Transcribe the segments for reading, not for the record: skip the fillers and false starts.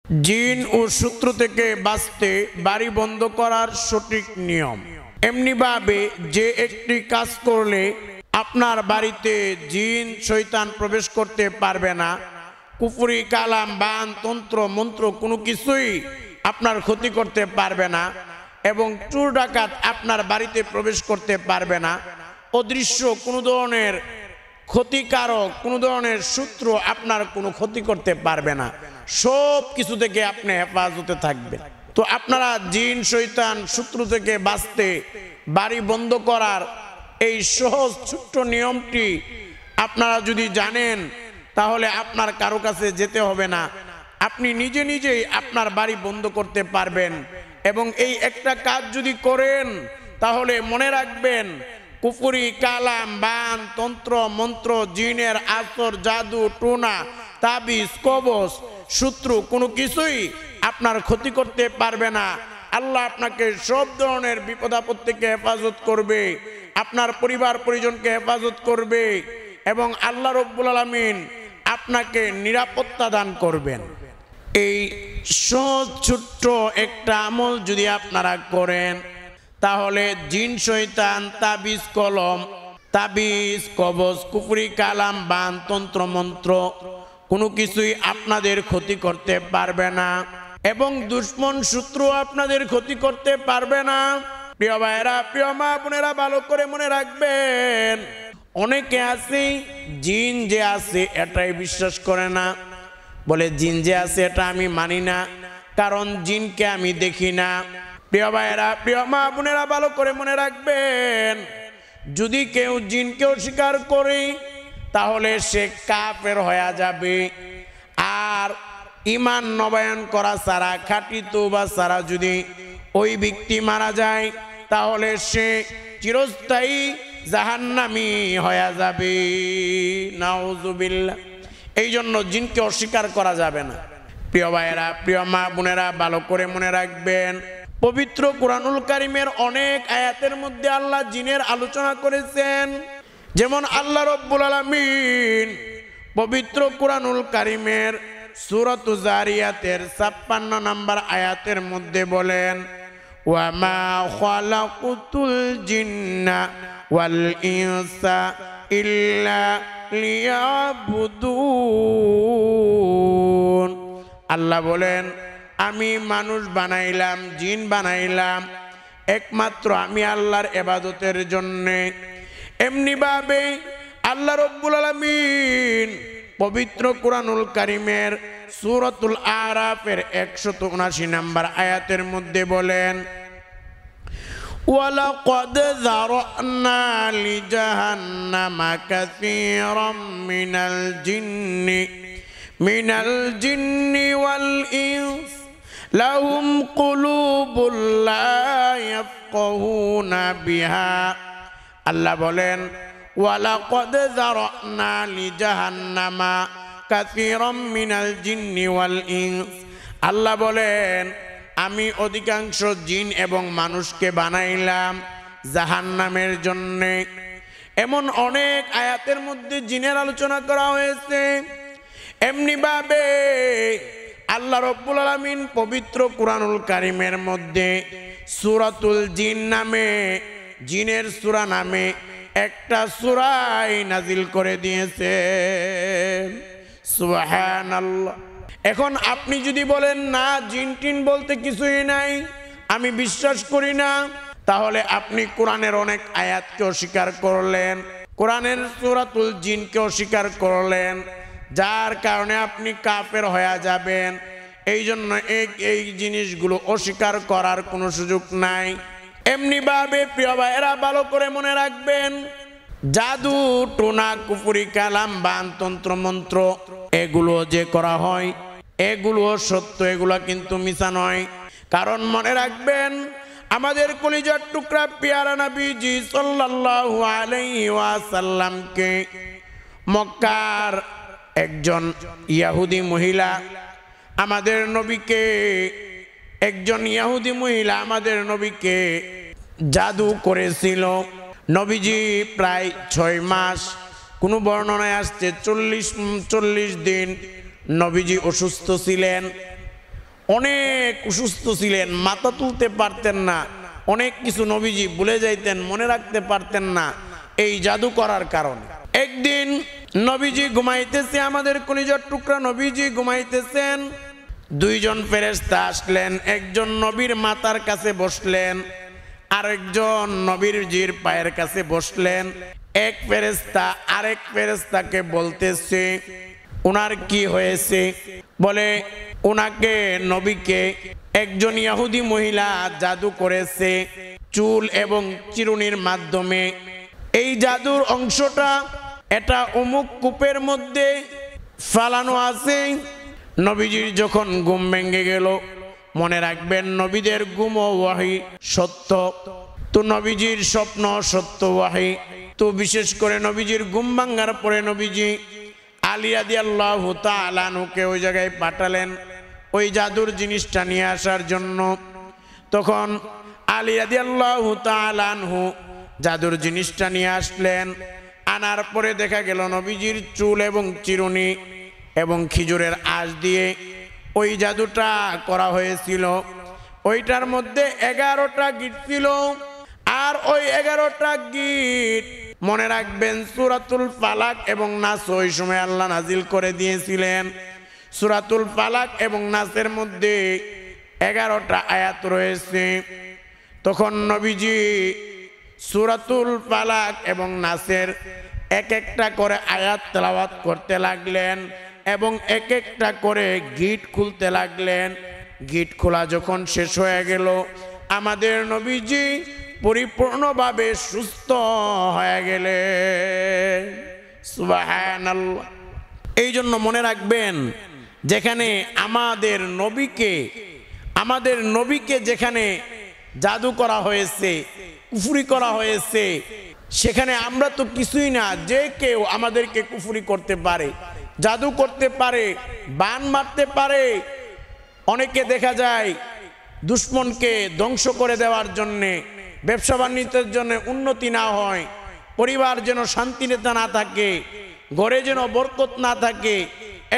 জিন ও শত্রু থেকে বাঁচতে বাড়ি বন্ধ করার সঠিক নিয়ম। এমনিভাবে যে একটি কাজ করলে আপনার বাড়িতে জিন শয়তান প্রবেশ করতে পারবে না, কুফরি কালাম বান তন্ত্র মন্ত্র কোনো কিছুই আপনার ক্ষতি করতে পারবে না, এবং চোর ডাকাত আপনার বাড়িতে প্রবেশ করতে পারবে না, অদৃশ্য কোনো ধরনের ক্ষতিকারক কোনো ধরনের শত্রু আপনার কোনো ক্ষতি করতে পারবে না, সব কিছু থেকে আপনি হেফাজতে থাকবেন। তো আপনারা জিন শয়তান শত্রু থেকে বাঁচতে বাড়ি বন্ধ করার এই সহজ ছোট্ট নিয়মটি আপনারা যদি জানেন, তাহলে আপনার কারো কাছে যেতে হবে না, আপনি নিজে নিজেই আপনার বাড়ি বন্ধ করতে পারবেন। এবং এই একটা কাজ যদি করেন, তাহলে মনে রাখবেন কুফরি কালাম বান তন্ত্র মন্ত্র জিনের আসর জাদু টোনা তাবিজ কবজ শত্রু কোনো কিছুই আপনার ক্ষতি করতে পারবে না। আল্লাহ আপনাকে সব ধরনের বিপদ আপদ থেকে হেফাজত করবে, আপনার পরিবার পরিজনকে হেফাজত করবে, এবং আল্লাহ রব্বুল আলামিন আপনাকে নিরাপত্তা দান করবেন। এই সহজ ছোট্ট একটা আমল যদি আপনারা করেন, তাহলে জিন শয়তান তাবিজ কলম তাবিজ কবজ কুফরি কালাম বান তন্ত্র মন্ত্র কোনো কিছুই আপনাদের ক্ষতি করতে পারবে না, এবং দুশ্মন শত্রু আপনাদের ক্ষতি করতে পারবে না। প্রিয় ভাইরা, প্রিয় মা বোনেরা, ভালো করে মনে রাখবেন, অনেকে আছে জিন যে আছে এটাই বিশ্বাস করে না, বলে জিন যে আছে এটা আমি মানি না, কারণ জিনকে আমি দেখি না। প্রিয় ভাইরা, প্রিয় মা বোনেরা, ভালো করে মনে রাখবেন, যদি কেউ জিনকে অস্বীকার করে তাহলে সে কাফের হয়ে যাবে। আর ঈমান নবায়ন করা ছাড়া, খাঁটি তওবা ছাড়া যদি ওই ব্যক্তি মারা যায়, তাহলে সে চিরস্থায়ী জাহান্নামী হয়ে যাবে। নাউজুবিল্লাহ। এই জন্য জিনকে অস্বীকার করা যাবে না। প্রিয় ভাইয়েরা, প্রিয় মা বোনেরা, ভালো করে মনে রাখবেন, পবিত্র কুরআনুল কারীমের অনেক আয়াতের মধ্যে আল্লাহ জিনের আলোচনা করেছেন। যেমন আল্লাহ রব্বুল আলামিন পবিত্র কুরআনুল কারীমের সূরাতুজ জারিয়াতের 56 নম্বর আয়াতের মধ্যে বলেন, ওয়া মা খালাকুতুল জিন্না ওয়াল ইনসা ইল্লা লিয়াবুদুন। আল্লাহ বলেন, আমি মানুষ বানাইলাম, জিন বানাইলাম একমাত্র আমি আল্লাহর ইবাদতের জন্য। এমনি ভাবে আল্লাহ রব্বুল আলামিন পবিত্র কুরআনুল কারীমের সূরাতুল আরাফের 179 নম্বর আয়াতের মধ্যে বলেন, ওয়ালাকাদ যারানা লিজাহান্নামা কাসীরাম মিনাল জিন্নি ওয়াল ইনস লাহুম কুলুবুল লা ইয়াফকাহুনা বিহা। আল্লাহ বলেন, ওয়ালাকাদ যারানা লিজাহান্নামা কাসীরাম মিনাল জিন্নি ওয়াল ইনস। আল্লাহ বলেন, আমি অধিকাংশ জিন এবং মানুষকে বানাইলাম জাহান্নামের জন্য। এমন অনেক আয়াতের মধ্যে জিনের আলোচনা করা হয়েছে। এমনি ভাবে আল্লাহ রব্বুল আলামিন পবিত্র কুরআনুল কারীমের মধ্যে সূরাতুল জিন নামে, জিনের সূরা নামে একটা সূরাই নাজিল করে দিয়েছেন। সুবহানাল্লাহ। এখন আপনি যদি বলেন না, জিন টিন বলতে কিছুই নাই, আমি বিশ্বাস করি না, তাহলে আপনি কোরআনের অনেক আয়াতকে অস্বীকার করলেন, কোরআনের সূরাতুল জিনকে অস্বীকার করলেন, যার কারণে আপনি কাফের হয়ে যাবেন। এই জন্য এই জিনিসগুলো অস্বীকার করার কোনো সুযোগ নাই। এমনি ভাবে প্রিয় ভাইয়েরা, ভালো করে মনে রাখবেন, জাদু টোনা কুফরি কালাম বান তন্ত্র মন্ত্র এগুলো যে করা হয়, এগুলো সত্য, এগুলো কিন্তু মিছা নয়। কারণ মনে রাখবেন, আমাদের কলিজার টুকরা পেয়ারা নবীজি সাল্লাল্লাহু আলাইহি ওয়াসাল্লামকে মক্কার একজন ইহুদি মহিলা আমাদের নবীকে, একজন ইহুদি মহিলা আমাদের নবীকে জাদু করেছিল। নবীজি প্রায় 6 মাস, কোনো বর্ণনায় আসছে 40 দিন নবীজি অসুস্থ ছিলেন। অনেক অসুস্থ ছিলেন, মাথা তুলতে পারতেন না, অনেক কিছু নবীজি ভুলে যাইতেন, মনে রাখতে পারতেন না এই জাদু করার কারণে। একদিন নবীজি ঘুমাইতেছে, আমাদের কলিজার টুকরা নবীজি ঘুমাইতেছেন, দুইজন ফেরেশতা আসলেন, একজন নবীর মাথার কাছে বসলেন, আরেকজন নবীর জির পায়ের কাছে বসলেন। এক ফেরেশতা আরেক ফেরেশতাকে বলতেছে ওনার কি হয়েছে, বলে ওনাকে নবীকে একজন ইহুদি মহিলা জাদু করেছে চুল এবং চিরুনির মাধ্যমে। এই জাদুর অংশটা এটা অমুক কূপের মধ্যে ফালানো আছে। নবীজির যখন ঘুম ভেঙে গেল, মনে রাখবেন নবীদের ঘুম ও ওয়াহি সত্য, তো নবীজির স্বপ্ন সত্য ওয়াহি। তো বিশেষ করে নবীজির ঘুম ভাঙার পরে নবীজি আলী রাদিয়াল্লাহু তাআলা আনহুকে ওই জায়গায় পাঠালেন ওই জাদুর জিনিসটা নিয়ে আসার জন্য। তখন আলী রাদিয়াল্লাহু তাআলা আনহু জাদুর জিনিসটা নিয়ে আসলেন। আনার পরে দেখা গেল নবীজির চুল এবং চিরুনি এবং খেজুরের আঁশ দিয়ে ওই জাদুটা করা হয়েছিল। ওইটার মধ্যে 11টা গিট ছিল, আর ওই 11টা গিট মনে রাখবেন সূরাতুল ফালাক এবং নাস ওই সময় আল্লাহ নাজিল করে দিয়েছিলেন। সূরাতুল ফালাক এবং নাসের মধ্যে 11টা আয়াত রয়েছে। তখন নবীজি সূরাতুল ফালাক এবং নাসের এক একটা করে আয়াত তেলাওয়াত করতে লাগলেন এবং এক একটা করে গিট খুলতে লাগলেন। গিট খোলা যখন শেষ হয়ে গেল, আমাদের নবীজি পরিপূর্ণভাবে সুস্থ হয়ে গেলেন। সুবহানাল্লাহ। এই জন্য মনে রাখবেন, যেখানে আমাদের নবীকে যেখানে জাদু করা হয়েছে, কুফরি করা হয়েছে, সেখানে আমরা তো কিছুই না। যে কেউ আমাদেরকে কুফরি করতে পারে, জাদু করতে পারে, বান মারতে পারে। অনেকে দেখা যায় দুশ্মনকে ধ্বংস করে দেওয়ার জন্যে, ব্যবসা বাণিজ্যের জন্য উন্নতি না হয়, পরিবার যেন শান্তিতে না থাকে, ঘরে যেন বরকত না থাকে,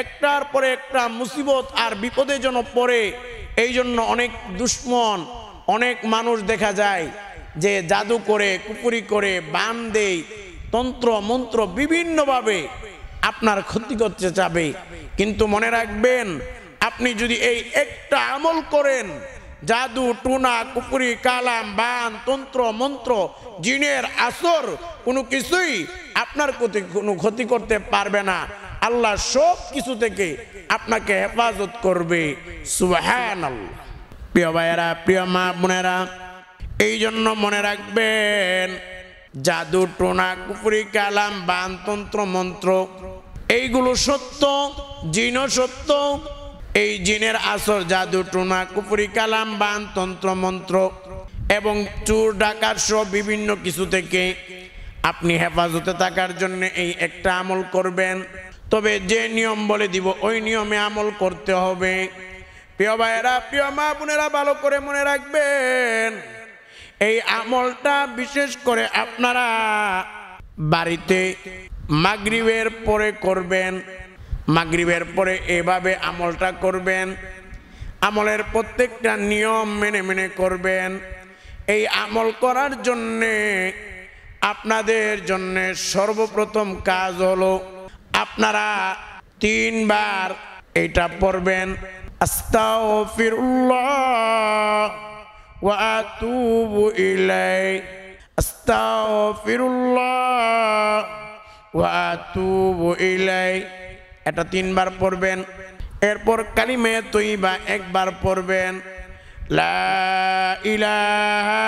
একটার পরে একটা মুসিবত আর বিপদে যেন পড়ে। এই জন্য অনেক দুশ্মন, অনেক মানুষ দেখা যায় যে জাদু করে, কুপুরি করে, বান দেয়, তন্ত্র মন্ত্র বিভিন্নভাবে আপনার ক্ষতি করতে চাবে। কিন্তু মনে রাখবেন, আপনি যদি এই একটা আমল করেন, জাদু টুনা কুপুরি কালাম বান তন্ত্র মন্ত্র জিনের আসর কোনো কিছুই আপনার কোনো ক্ষতি করতে পারবে না। আল্লাহ সব কিছু থেকে আপনাকে হেফাজত করবে। সুবহানাল্লাহ। প্রিয় ভাইয়েরা, প্রিয় মা বোনেরা, এই জন্য মনে রাখবেন, জাদু টোনা কুপুরি কালাম বান তন্ত্র মন্ত্র এইগুলো সত্য, জিনও সত্য। এই জিনের আসর, জাদু টোনা কুপুরি কালাম বান তন্ত্র মন্ত্র এবং চোর ডাকাত সব বিভিন্ন কিছু থেকে আপনি হেফাজতে থাকার জন্য এই একটা আমল করবেন। তবে যে নিয়ম বলে দিব ওই নিয়মে আমল করতে হবে। প্রিয় ভাইয়েরা, প্রিয় মা বোনেরা, ভালো করে মনে রাখবেন, এই আমলটা বিশেষ করে আপনারা বাড়িতে মাগরিবের পরে করবেন। মাগরিবের পরে এভাবে আমলটা করবেন। আমলের প্রত্যেকটা নিয়ম মেনে মেনে করবেন। এই আমল করার জন্যে আপনাদের জন্য সর্বপ্রথম কাজ হলো, আপনারা 3 বার এটা পড়বেন, আস্তাগফিরুল্লাহ ওয়া আতুবু ইলাইহি, আস্তাগফিরুল্লাহ ওয়া আতুবু ইলাইহি। এটা 3 বার পড়বেন। এরপর কালিমে তয়্যিবা 1 বার পড়বেন, লা ইলাহা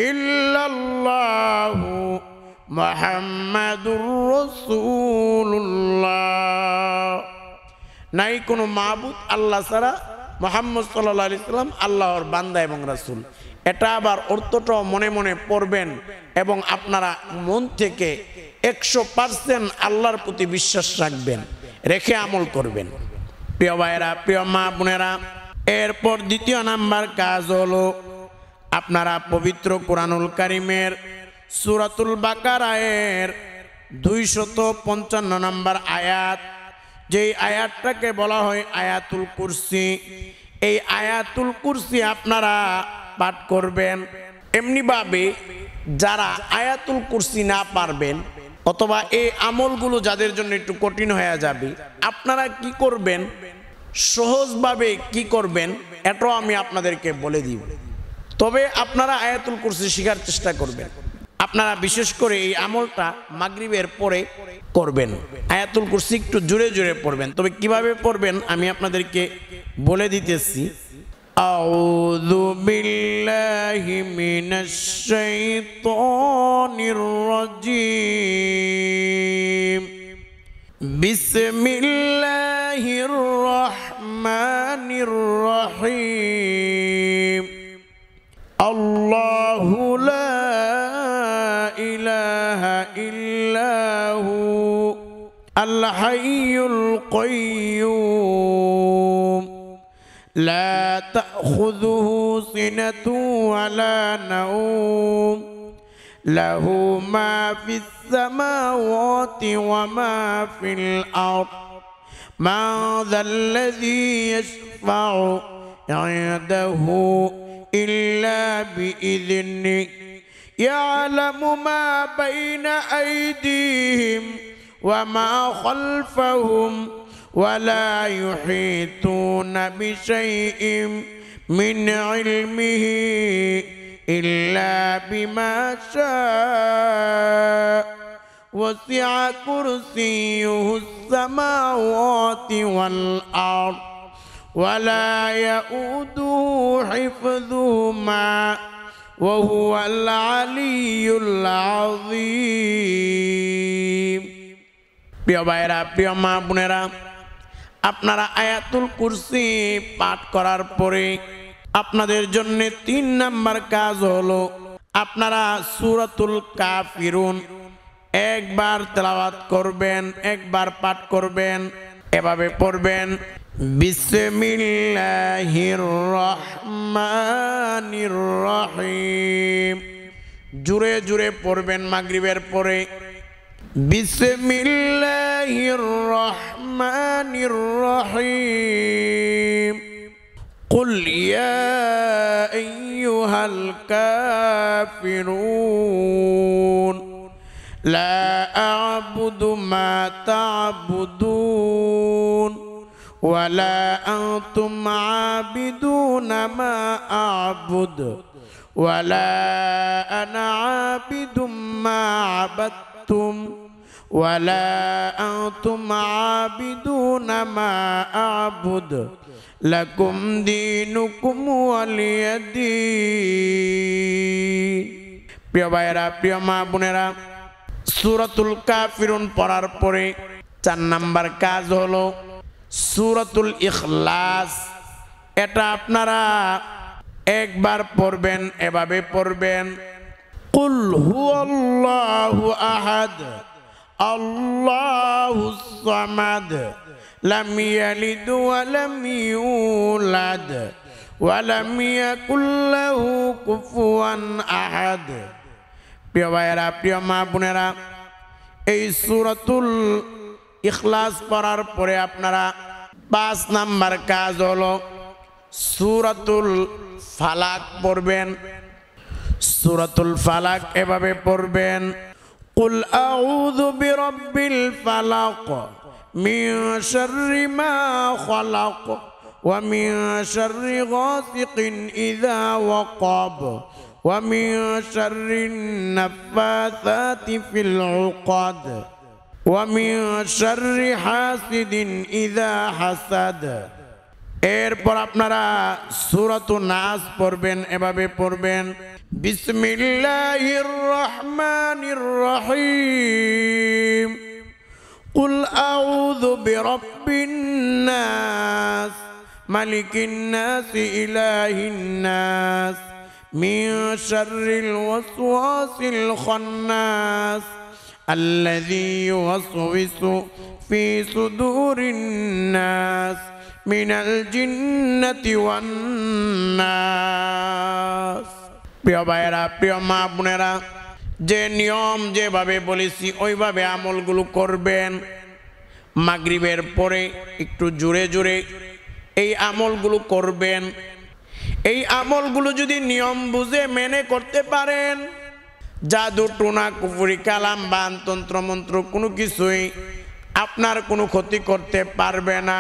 ইল্লাল্লাহু মুহাম্মাদুর রাসূলুল্লাহ। নাই কোনো মাবুদ আল্লাহ ছাড়া, মুহাম্মদ সাল্লাল্লাহু আলাইহি সাল্লাম আল্লাহর বান্দা এবং রাসূল। এটা আবার অর্থটাও মনে মনে পড়বেন এবং আপনারা মন থেকে 100% আল্লাহর প্রতি বিশ্বাস রাখবেন, রেখে আমল করবেন। প্রিয় ভাইয়েরা, প্রিয় মা বোনেরা, এরপর দ্বিতীয় নাম্বার কাজ হলো, আপনারা পবিত্র কোরআনুল কারীমের সূরাতুল বাকারায়ের 255 নম্বর আয়াত, যেই আয়াতটাকে বলা হয় আয়াতুল কুরসি, এই আয়াতুল কুরসি আপনারা পাঠ করবেন। এমনিভাবে যারা আয়াতুল কুরসি না পারবেন অথবা এই আমলগুলো যাদের জন্য একটু কঠিন হয়ে যাবে, আপনারা কি করবেন, সহজভাবে কি করবেন এটাও আমি আপনাদেরকে বলে দিব। তবে আপনারা আয়াতুল কুরসি শেখার চেষ্টা করবেন। আপনারা বিশেষ করে এই আমলটা মাগরিবের পরে করবেন। আয়াতুল কুরসি একটু জোরে জোরে পড়বেন। তবে কিভাবে পড়বেন আমি আপনাদেরকে বলে দিতেছি। আউযু বিল্লাহি মিনাশ শাইতানির রাজীম। বিসমিল্লাহির রহমানির রহিম। আল্লাহু লা ইলাহা ইল্লাহু আল হাইয়ুল কাইয়্যুম লা তাখুযুহু সিনাতুন ওয়ালা নাওম লাহু মা ফিস সামাওয়াতি ওয়া মা ফিল আরদ মা যাল্লাযী ইয়াশফাউ ইনদাহু ইল্লা বিইذনিহি ইয়ালামু মা বাইনা আইদিহিম ওয়া মা খালফাহুম ওয়ালা ইউহিতুনা বিশাইইন মিন ইলমিহি ইল্লা বিমা শাআ ওয়াসি'a কুরসিয়ুহুস সামাওয়াতি ওয়াল আরদ ওয়ালা ইয়াউদুহু হিফযুহুমা ওয়া হুয়াল আলিয়্যুল আযীম। প্রিয় ভাইরা, প্রিয় মা বোনেরা, আপনারা আয়াতুল কুরসি পাঠ করার পরে আপনাদের জন্য 3 নাম্বার কাজ হলো আপনারা সূরাতুল কাফিরুন একবার তেলাওয়াত করবেন, একবার পাঠ করবেন। এভাবে পড়বেন, বিসমিল্লাহির রহমানির রহিম। জোরে জোরে পড়বেন মাগরিবের পরে। বিসমিল্লাহির রহমানির রহিম। কুল ইয়া আইয়ুহাল কাফিরুন লা আ'বুদু মা তা'বুদুন ওয়ালা আনতুম আবিদুনা মা আ'বুদু ওয়ালা আনা আবিদুম মা আবাদতুম ওয়ালা আনতুম আবিদুনা মা আ'বুদু লাকুম দীনুকুম ওয়ালিয়াদ্দীন। প্রিয় ভাইয়েরা, প্রিয় মা বোনেরা, সূরাতুল কাফিরুন পড়ার পরে 4 নাম্বার কাজ হলো সূরাতুল ইখলাস। এটা আপনারা একবার পড়বেন, এভাবে পড়বেন, কুল হুয়াল্লাহু আহাদ আল্লাহুস সামাদ লাম ইয়ালিদ ওয়া লাম ইউলাদ ওয়া লাম ইয়াকুল লাহু কুফুয়ান আহাদ। প্রিয় ভাইয়েরা, প্রিয় মা বোনেরা, এই সূরাতুল ইখলাস পড়ার পরে আপনারা 5 নাম্বার কাজ হলো সূরাতুল ফালাক পড়বেন। সূরাতুল ফালাক এভাবে পড়বেন, কুল আউযু বিরাব্বিল ফালাক মিন শাররি মা খালাক ওয়া মিন শাররি গাসিকিন ইযা ওয়াকাব ওয়া মিন শাররিন নাফাসাতি ফিল উকাদ ওয়া মিন শাররি হাসিদিন ইযা হাসাদ। এরপর আপনারা সূরাতুন নাস পড়বেন, এভাবে পড়বেন, বিসমিল্লাহির রহমানির রহিম। কুল আউযু বিরাব্বিন নাস মালিকিন নাস ইলাহিন নাস মিন শাররিল ওয়াসওয়াসিল খান্নাস আল্লাযী ইউওয়াসওয়িসু ফি সুদুরিন নাস মিনাল জিন্নাতি ওয়ান নাস। প্রিয় ভাইয়েরা, প্রিয় মা বোনেরা, যে নিয়ম যেভাবে বলেছি ওইভাবে আমলগুলো করবেন। মাগরিবের পরে একটু জোরে জোরে এই আমলগুলো করবেন। এই আমলগুলো যদি নিয়ম বুঝে মেনে করতে পারেন, জাদু টোনা কুফরি কালাম বান তন্ত্র মন্ত্র কোনো কিছুই আপনার কোনো ক্ষতি করতে পারবে না।